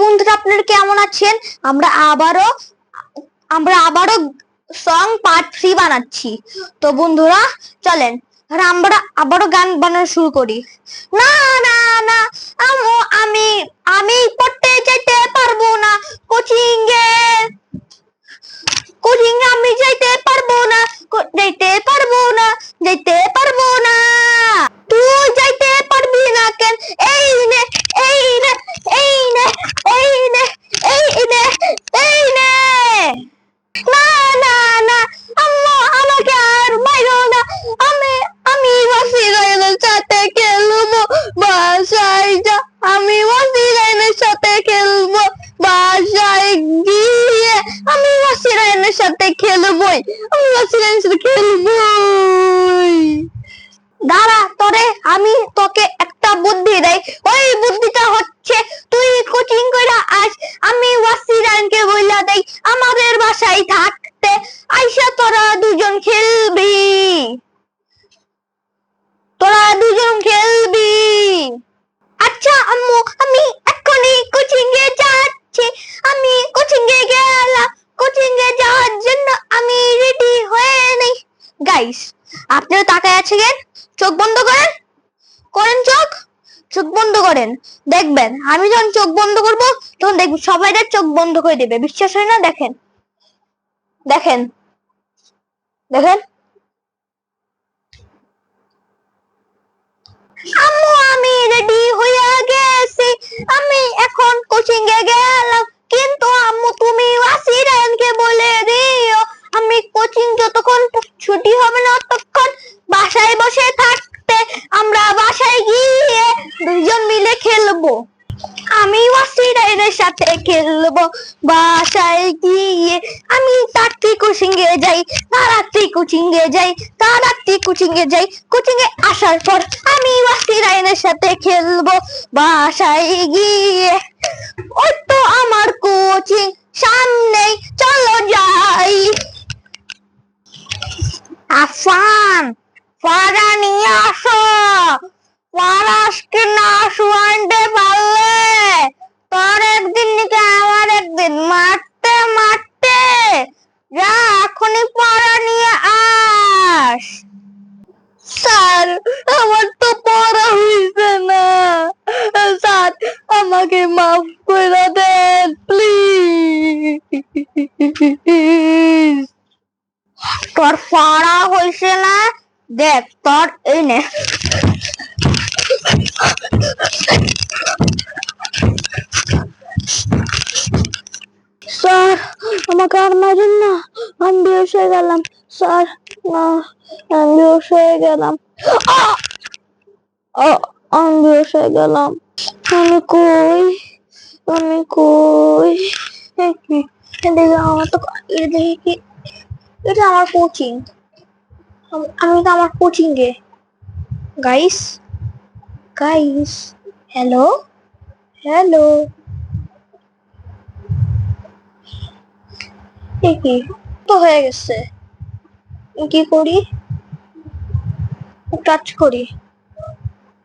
বন্ধুরা আপনারা কেমন আছেন? আমরা আবারও সং পার্ট 3 বানাচ্ছি। তো বন্ধুরা চলেন আমরা আবারও গান বানানো শুরু করি। না না না, আমি আমি পড়তে যেতে পারবো না, কোচিং এ আমি যাইতে পারবো না, যেতে পারবো না। তুই যাইতে পারবি না কেন? এই নে এই নে এই নে এই নে এই নে এই নে। না না না, আম্মু আমাকে আর মাইরো না, আমি ওয়াসিরাইনের সাথে খেলবো, বাসায় যা। আমি ওয়াসিরাইনের সাথে খেলবো, বাসায় গিয়ে আমি ওয়াসিরাইনের সাথে খেলবই, দাঁড়া, আমি তোকে একটা বুদ্ধি দেই। ওই বুদ্ধিটা হচ্ছে, তুই কোচিং কইরা আস, আমি ওয়াসিরানকে বইলা দেই আমাদের বাসায় থাকতে, আইসা তোরা দুজন খেলবি। আচ্ছা আম্মু, আমি এখনই কোচিং এ যাচ্ছি। আমি কোচিং এ গেলাম, কোচিং এ যাওয়ার জন্য আমি রেডি হয়ে নেই। গাইস, আপনারা তাকায় আছেন, চোখ বন্ধ করেন, চোখ বন্ধ করেন। দেখবেন আমি যখন চোখ বন্ধ করব তখন দেখবেন সবাই চোখ বন্ধ করে দেবে। বিশ্বাস হয় না? দেখেন দেখেন দেখেন। আম্মু আমি রেডি হয়ে গেছি, আমি এখন কোচিং এ গেলাম, কিন্তু আম্মু তুমি ওয়াসিরানকে বলে দিও আমি কোচিং যতক্ষণ ছুটি হবে না ততক্ষণ বাসায় বসে থাকতে, আমরা বাসায় গিয়ে দুজন মিলে খেলবো। আমি ওয়াসিরাইনের সাথে খেলবো, বাসায় গিয়ে আমি তাড়াতাড়ি কোচিং এ যাই, কোচিং এ আসার পর আমি ওয়াসিরাইনের সাথে খেলবো, বাসায় গিয়ে। ওই তো আমার কোচিং সামনেই, চলো যাই। আফান, ফারা নিয়ে আসো, ফারাসকে না শুয়াইতে পারলে তোর একদিন নাকি আমার একদিন, মারতে মারতে। যা এখনই পড়া নিয়ে আস। স্যার, আমার তো পড়া হইছে না, স্যার আমাকে মাফ করে দেন প্লিজ। তোর পড়া হইছে না? দেখ তোর এই নে। স্যার আমাকে আর মারেন না, আমি বেহুশ হয়ে গেলাম স্যার, না আমি বেহুশ হয়ে গেলাম, আমি বেহুশ হয়ে গেলাম। আমি কই, আমার তো দেখি, এটা আমার কোচিং, আমি তো আমার কোচিং এ। গাইস, হ্যালো হ্যালো, কি তো হয়ে গেছে, কি করি, টাচ করি।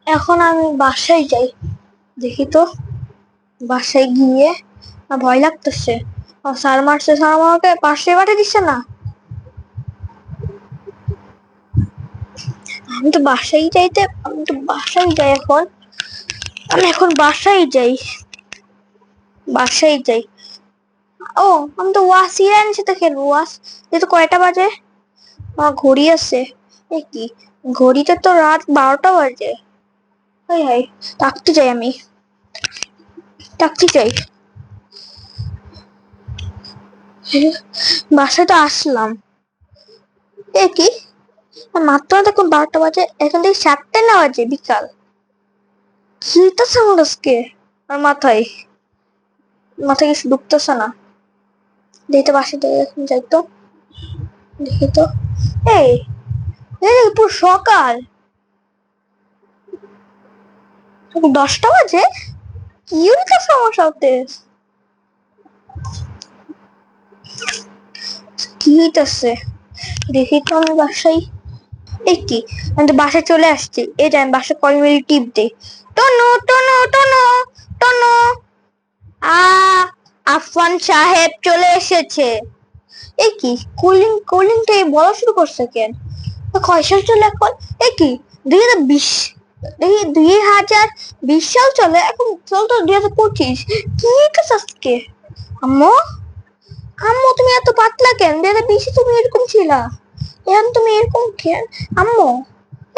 এখন আমি বাসায় যাই, দেখি তো বাসায় গিয়ে ভয় লাগতেছে। স্যার মারছে, স্যার আমাকে পাশে পাঠিয়ে দিচ্ছে না। আমি তো বাসায় যাই, এখন আমি বাসায় যাই। ও, আমি তো ওয়াসিরানের সাথে খেলবো। যেহেতু কয়টা বাজে, আমার ঘড়ি আছে, কি ঘড়িতে তো রাত 12টা বাজে। হাই হাই, ডাকতে চাই। বাসায় তো আসলাম, কি মাত্র দেখুন 12টা বাজে, এখন থেকে 7টা না বাজে বিকাল। কি হইতেছে আমার আজকে? আর মাথায় কিছু ঢুকতেছে না। দেখি তো বাসায় যাই তো, দেখি তো। এই পুরো সকাল, 10টা বাজে, কি হইতেছে আমার সাথে? কি হইতেছে দেখি তো। আমি বাসায়, কি আমি তো বাসায় চলে আসছি। এই যে আমি বাসায় কল মেরে টিপ দিই, টনো টনো টনো টনো, আফফান সাহেব চলে এসেছে। এই কি কুলিং কুলিংটা বলা শুরু করছে কেন? কয় সাল চলে এখন? এই কি 2020, 2020 সাল চলে, এখন চলতো 2025। কি কাজ আজকে? আম্মু, আম্মু তুমি এত পাতলা কেন? 2020 তুমি এরকম ছিলা, এখন তুমি এরকম কেন? আম্মু,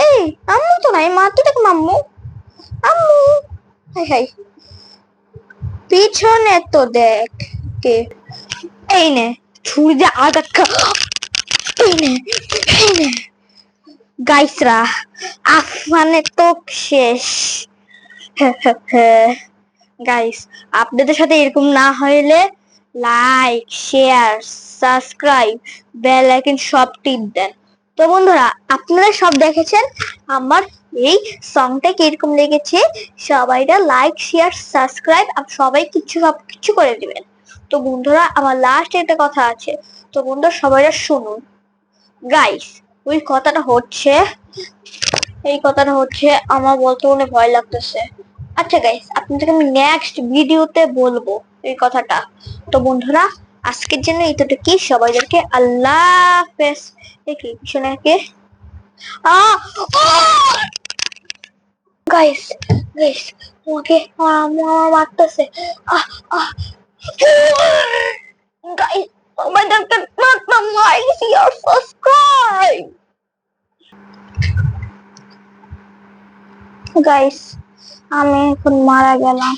এই আম্মু তো নাই, মা তো দেখো আম্মু। আম্মু, হাই হাই, পিছনে তো দেখ কে। এই নে ছুরি দিয়ে আঘাত খা। এই নে, এই নে। গাইসরা, আফমানে তো শেষ। গাইস, আপনাদের সাথে এরকম না হইলে like, share, subscribe, bell icon সব টিপ দেন। তো বন্ধুরা, আপনারা সব দেখেছেন আমার এই সংটা কিরকম লেগেছে। সবাইটা লাইক, শেয়ার, সাবস্ক্রাইব আর সবাই সবকিছু করে দিবেন। তো বন্ধুরা, আমার লাস্ট একটা কথা আছে, তো বন্ধুরা সবাইরা শুনুন। গাইস, ওই কথাটা হচ্ছে, এই কথাটা হচ্ছে আমার বলতে মনে ভয় লাগতেছে। আচ্ছা গাইস, আপনাদেরকে আমি নেক্সট ভিডিওতে বলবো এই কথাটা। তো বন্ধুরা, আজকের জন্য এতটুকুই। সবাইদেরকে আল্লাহ হাফেজ। দেখি পিছনে গাইস, গাইস, তোমাকে আমার মারতেছে। আহ আহ গাইস, সবাইদেরকে লাইক, শেয়ার, সাবস্ক্রাইব। গাইস, আমি এখন মারা গেলাম।